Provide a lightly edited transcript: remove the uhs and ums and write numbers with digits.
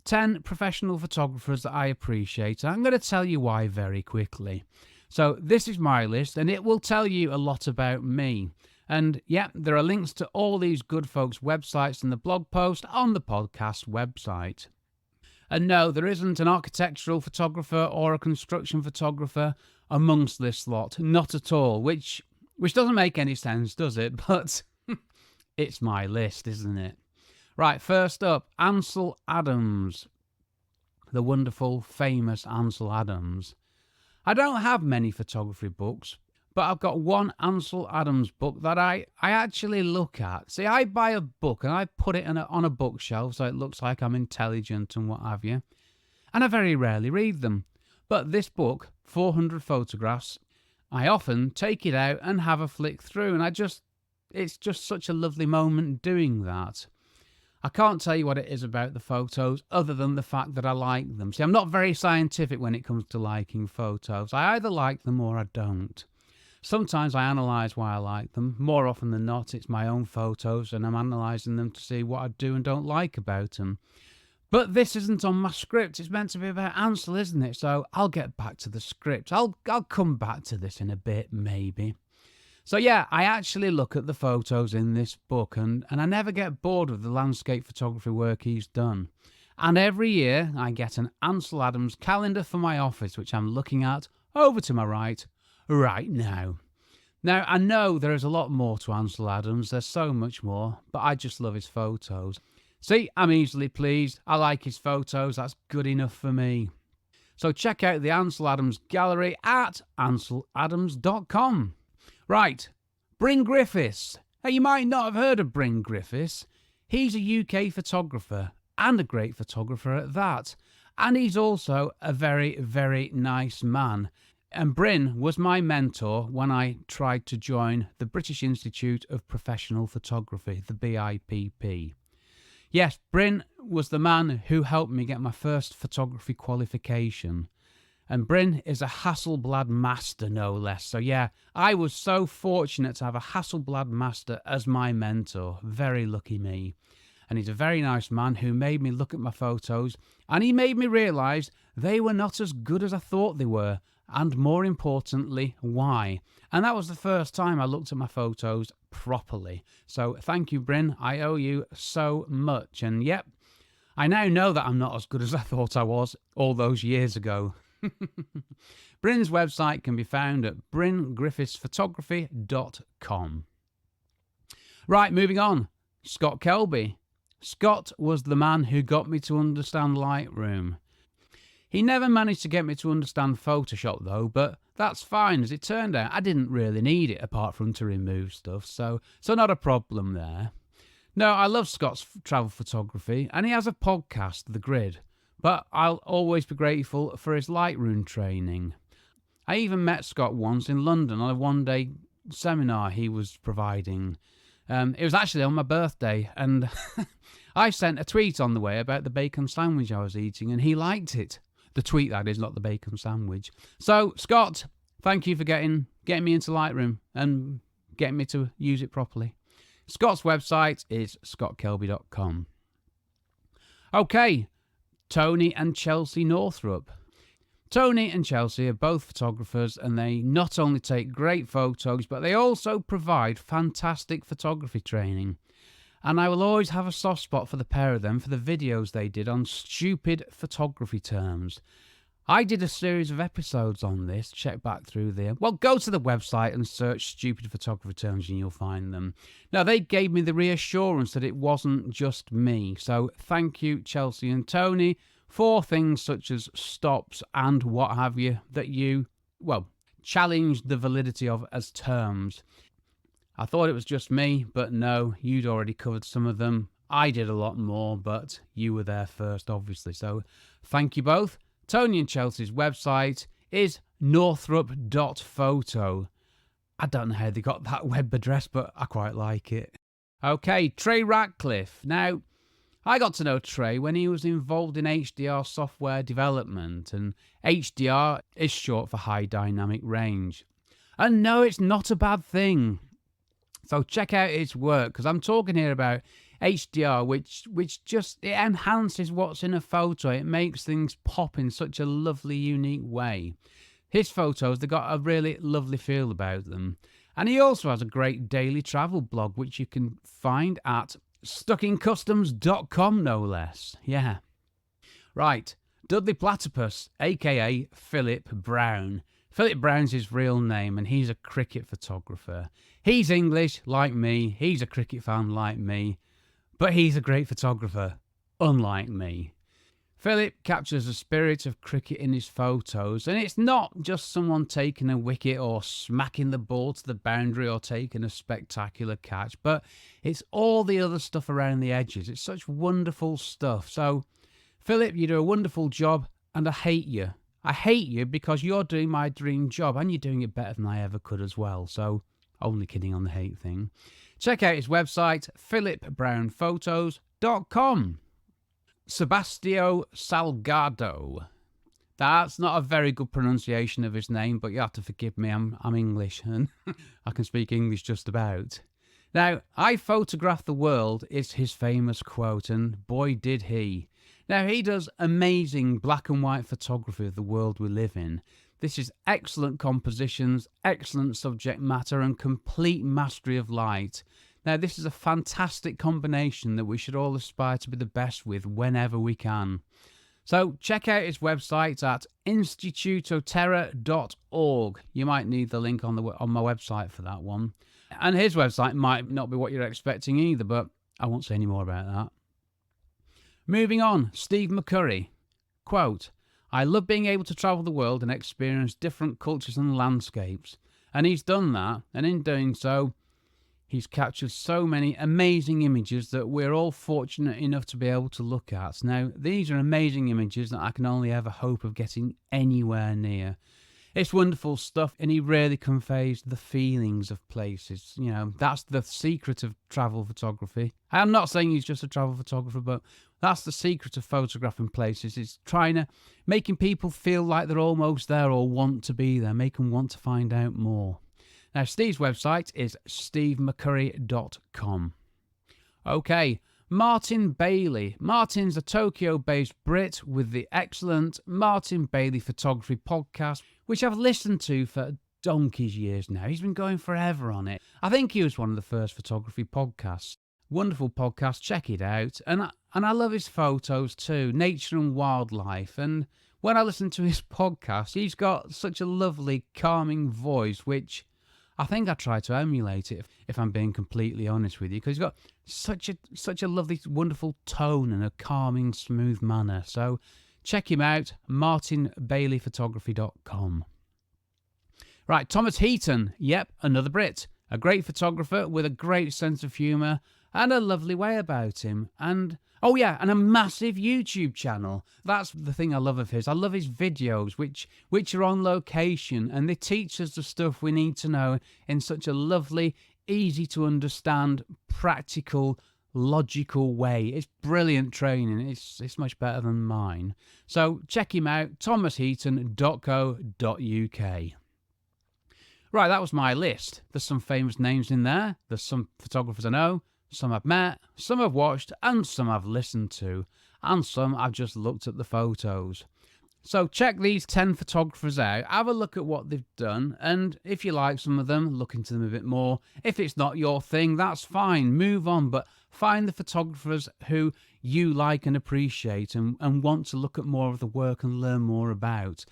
10 professional photographers that I appreciate. I'm going to tell you why very quickly. So this is my list, and it will tell you a lot about me. And yeah, there are links to all these good folks' websites in the blog post on the podcast website. And no, there isn't an architectural photographer or a construction photographer amongst this lot. Not at all, which doesn't make any sense, does it? But it's my list, isn't it? Right, first up, Ansel Adams. The wonderful, famous Ansel Adams. I don't have many photography books, but I've got one Ansel Adams book that I actually look at. See, I buy a book and I put it on a bookshelf so it looks like I'm intelligent and what have you. And I very rarely read them. But this book, 400 photographs, I often take it out and have a flick through. And it's just such a lovely moment doing that. I can't tell you what it is about the photos other than the fact that I like them. See, I'm not very scientific when it comes to liking photos. I either like them or I don't. Sometimes I analyse why I like them. More often than not, it's my own photos and I'm analysing them to see what I do and don't like about them. But this isn't on my script. It's meant to be about Ansel, isn't it? So I'll get back to the script. I'll come back to this in a bit, maybe. So yeah, I actually look at the photos in this book and I never get bored with the landscape photography work he's done. And every year I get an Ansel Adams calendar for my office, which I'm looking at over to my right now. Now, I know there is a lot more to Ansel Adams. There's so much more, but I just love his photos. See, I'm easily pleased. I like his photos. That's good enough for me. So check out the Ansel Adams gallery at anseladams.com. Right, Bryn Griffiths. Now, you might not have heard of Bryn Griffiths. He's a UK photographer, and a great photographer at that. And he's also a very, very nice man. And Bryn was my mentor when I tried to join the British Institute of Professional Photography, the BIPP. Yes, Bryn was the man who helped me get my first photography qualification. And Bryn is a Hasselblad master, no less. So yeah, I was so fortunate to have a Hasselblad master as my mentor. Very lucky me. And he's a very nice man who made me look at my photos, and he made me realise they were not as good as I thought they were, and more importantly, why. And that was the first time I looked at my photos properly. So thank you, Bryn. I owe you so much. And yep, I now know that I'm not as good as I thought I was all those years ago. Bryn's website can be found at bryngriffithsphotography.com. Right, moving on. Scott Kelby. Scott was the man who got me to understand Lightroom. He never managed to get me to understand Photoshop though, but that's fine. As it turned out, I didn't really need it apart from to remove stuff, so not a problem there. No, I love Scott's travel photography, and he has a podcast, The Grid. But I'll always be grateful for his Lightroom training. I even met Scott once in London on a one-day seminar he was providing. It was actually on my birthday, and I sent a tweet on the way about the bacon sandwich I was eating, and he liked it. The tweet, that is, not the bacon sandwich. So, Scott, thank you for getting me into Lightroom and getting me to use it properly. Scott's website is scottkelby.com. Okay. Tony and Chelsea Northrup. Tony and Chelsea are both photographers, and they not only take great photos, but they also provide fantastic photography training. And I will always have a soft spot for the pair of them for the videos they did on stupid photography terms. I did a series of episodes on this. Check back through there. Well, go to the website and search stupid photography terms and you'll find them. Now, they gave me the reassurance that it wasn't just me. So thank you, Chelsea and Tony, for things such as stops and what have you that you, challenged the validity of as terms. I thought it was just me, but no, you'd already covered some of them. I did a lot more, but you were there first, obviously. So thank you both. Tony and Chelsea's website is northrup.photo. I don't know how they got that web address, but I quite like it. Okay, Trey Ratcliffe. Now, I got to know Trey when he was involved in HDR software development, and HDR is short for high dynamic range. And no, it's not a bad thing. So check out his work, because I'm talking here about HDR, which just it enhances what's in a photo. It makes things pop in such a lovely, unique way. His photos, they've got a really lovely feel about them. And he also has a great daily travel blog, which you can find at stuckincustoms.com, no less. Yeah. Right. Dudley Platypus, a.k.a. Philip Brown. Philip Brown's his real name, and he's a cricket photographer. He's English, like me. He's a cricket fan, like me. But he's a great photographer, unlike me. Philip captures the spirit of cricket in his photos, and it's not just someone taking a wicket or smacking the ball to the boundary or taking a spectacular catch, but it's all the other stuff around the edges. It's such wonderful stuff. So, Philip, you do a wonderful job, and I hate you. I hate you because you're doing my dream job, and you're doing it better than I ever could as well. So, only kidding on the hate thing. Check out his website, philipbrownphotos.com. Sebastião Salgado. That's not a very good pronunciation of his name, but you have to forgive me. I'm English and I can speak English just about. Now, I photograph the world is his famous quote, and boy did he. Now, he does amazing black and white photography of the world we live in. This is excellent compositions, excellent subject matter, and complete mastery of light. Now, this is a fantastic combination that we should all aspire to be the best with whenever we can. So check out his website at institutoterra.org. You might need the link on my website for that one. And his website might not be what you're expecting either, but I won't say any more about that. Moving on, Steve McCurry. Quote, I love being able to travel the world and experience different cultures and landscapes. And he's done that, and in doing so, he's captured so many amazing images that we're all fortunate enough to be able to look at. Now, these are amazing images that I can only ever hope of getting anywhere near. It's wonderful stuff, and he really conveys the feelings of places. You know, that's the secret of travel photography. I'm not saying he's just a travel photographer, but that's the secret of photographing places. It's making people feel like they're almost there or want to be there, make them want to find out more. Now, Steve's website is stevemccurry.com. Okay, Martin Bailey. Martin's a Tokyo-based Brit with the excellent Martin Bailey Photography podcast, which I've listened to for donkey's years now. He's been going forever on it. I think he was one of the first photography podcasts. Wonderful podcast, check it out. And I love his photos too, nature and wildlife. And when I listen to his podcast, he's got such a lovely, calming voice, which I think I try to emulate it, if I'm being completely honest with you, because he's got such a lovely, wonderful tone and a calming, smooth manner. So check him out, martinbaileyphotography.com. Right, Thomas Heaton. Yep, another Brit. A great photographer with a great sense of humour and a lovely way about him. And oh yeah, and a massive YouTube channel. That's the thing I love of his. I love his videos, which are on location, and they teach us the stuff we need to know in such a lovely, easy to understand, practical, logical way. It's brilliant training. It's much better than mine. So check him out, thomasheaton.co.uk. Right, that was my list. There's some famous names in there. There's some photographers I know. Some I've met, some I've watched, and some I've listened to, and some I've just looked at the photos. So check these 10 photographers out, have a look at what they've done, and if you like some of them, look into them a bit more. If it's not your thing, that's fine, move on, but find the photographers who you like and appreciate and want to look at more of the work and learn more about.